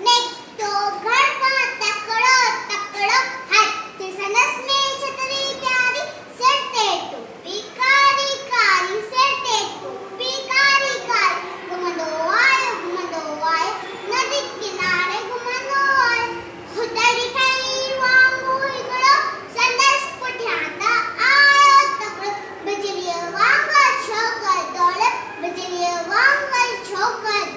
नेक तो घर का तकड़ो तकड़ो हाथ सनस में छतरी प्यारी सिर ते टोपी कारी कारी सिर ते टोपी कारी कारी घुमंदो आयो नदी किनारे घुमंदो आयो खुदड़ी ठही वांगुरु हिकिड़ो संदसि पुठियां त आयो तकड़ो बिजलीअ वांगुरु छोकिरो दौड़ बिजलीअ वांगुरु छोकिरो